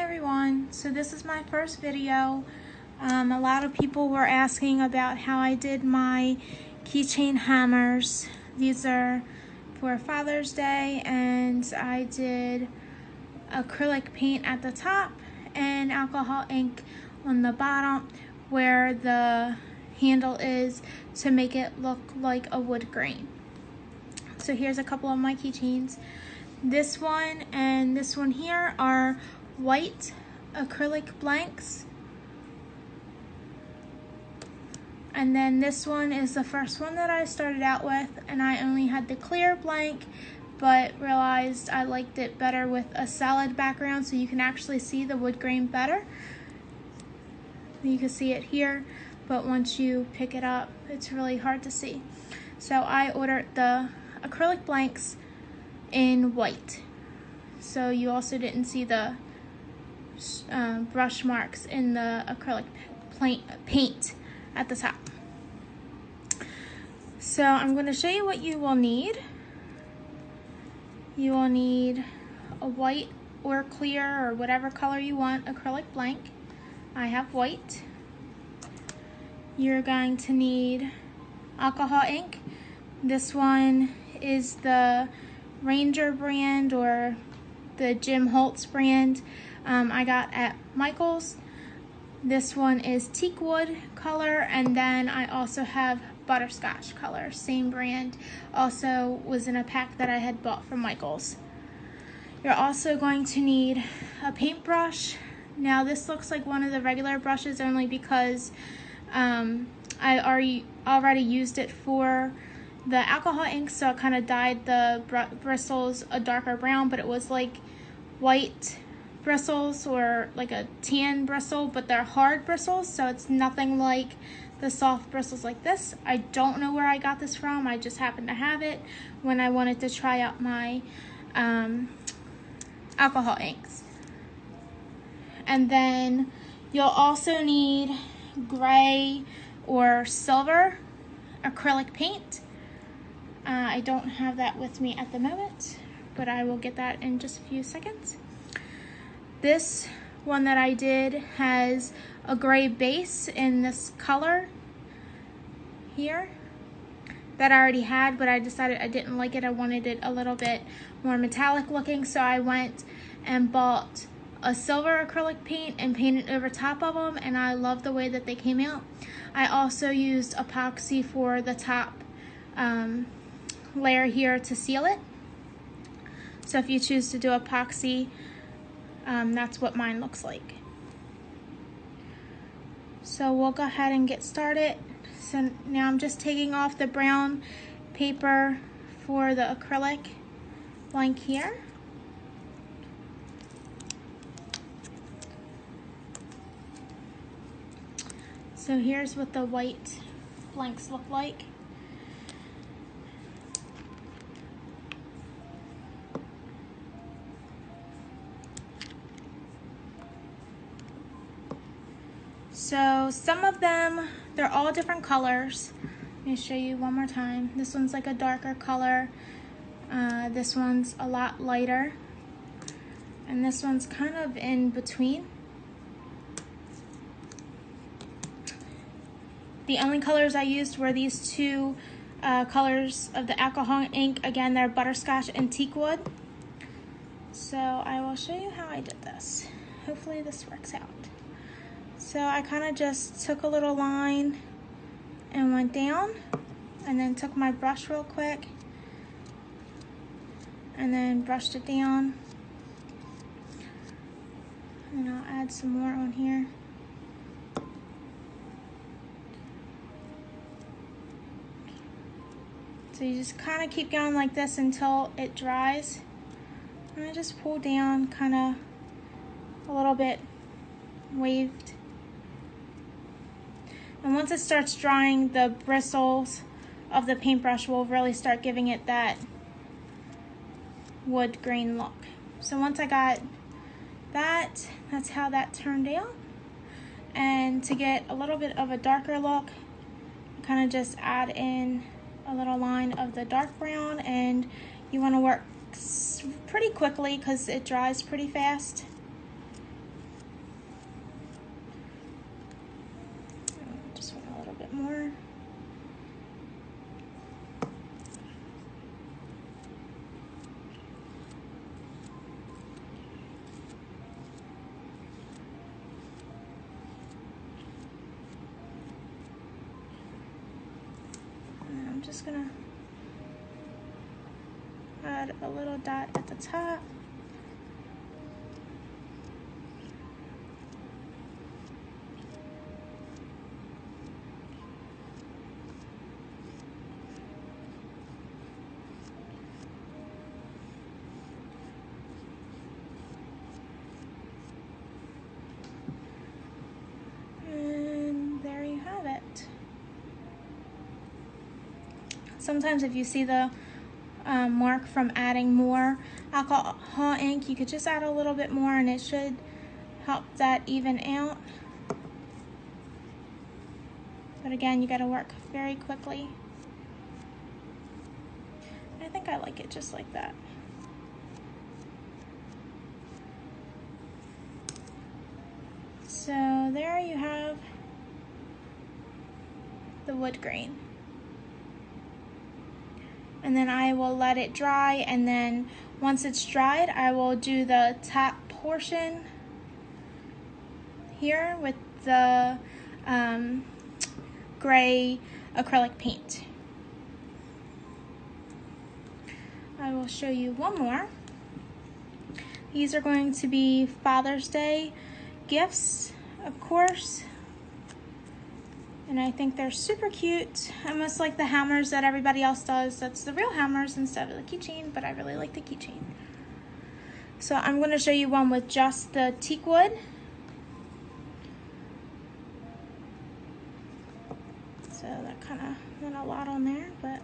everyone, so this is my first video. A lot of people were asking about how I did my keychain hammers. These are for Father's Day, and I did acrylic paint at the top and alcohol ink on the bottom where the handle is to make it look like a wood grain. So here's a couple of my keychains. This one and this one here are white acrylic blanks. And then this one is the first one that I started out with, and I only had the clear blank, but realized I liked it better with a solid background so you can actually see the wood grain better. You can see it here, but once you pick it up, it's really hard to see. So I ordered the acrylic blanks in white, so you also didn't see the brush marks in the acrylic paint at the top. So I'm going to show you what you will need. You will need a white or clear or whatever color you want acrylic blank. I have white. You're going to need alcohol ink. This one is the Ranger brand or the Jim Holtz brand I got at Michael's. This one is teak wood color, and then I also have butterscotch color, same brand, also was in a pack that I had bought from Michael's. You're also going to need a paintbrush. Now this looks like one of the regular brushes only because I already used it for the alcohol ink, so it kind of dyed the bristles a darker brown, but it was like white bristles or like a tan bristle, but they're hard bristles, so it's nothing like the soft bristles like this. I don't know where I got this from. I just happened to have it when I wanted to try out my alcohol inks. And then you'll also need gray or silver acrylic paint. I don't have that with me at the moment, but I will get that in just a few seconds. This one that I did has a gray base in this color here that I already had, but I decided I didn't like it. I wanted it a little bit more metallic looking, so I went and bought a silver acrylic paint and painted over top of them, and I love the way that they came out. I also used epoxy for the top layer here to seal it. So if you choose to do epoxy, that's what mine looks like. So we'll go ahead and get started. So now I'm just taking off the brown paper for the acrylic blank here. So here's what the white blanks look like. So some of them, they're all different colors. Let me show you one more time. This one's like a darker color. This one's a lot lighter. And this one's kind of in between. The only colors I used were these two colors of the alcohol ink. Again, they're butterscotch and teak wood. So I will show you how I did this. Hopefully this works out. So I kind of just took a little line and went down, and then took my brush real quick and then brushed it down. And I'll add some more on here. So you just kind of keep going like this until it dries. And I just pull down kind of a little bit waved. And once it starts drying, the bristles of the paintbrush will really start giving it that wood grain look. So once I got that, that's how that turned out. And to get a little bit of a darker look, kind of just add in a little line of the dark brown, and you want to work pretty quickly because it dries pretty fast. add a little dot at the top. And there you have it. Sometimes if you see the mark from adding more alcohol ink, you could just add a little bit more and it should help that even out. But again, you got to work very quickly. I think I like it just like that. So there you have the wood grain. And then I will let it dry, and then once it's dried, I will do the top portion here with the gray acrylic paint. I will show you one more. These are going to be Father's Day gifts, of course. And I think they're super cute, almost like the hammers that everybody else does. That's the real hammers instead of the keychain, but I really like the keychain. So I'm going to show you one with just the teak wood. So that kind of went a lot on there, but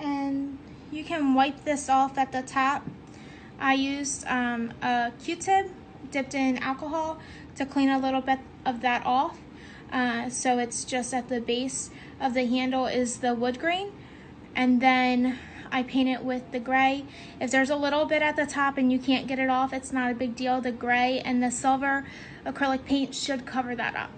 and you can wipe this off at the top. I used a Q-tip dipped in alcohol to clean a little bit of that off. So it's just at the base of the handle is the wood grain, and then I paint it with the gray. If there's a little bit at the top and you can't get it off, it's not a big deal. The gray and the silver acrylic paint should cover that up.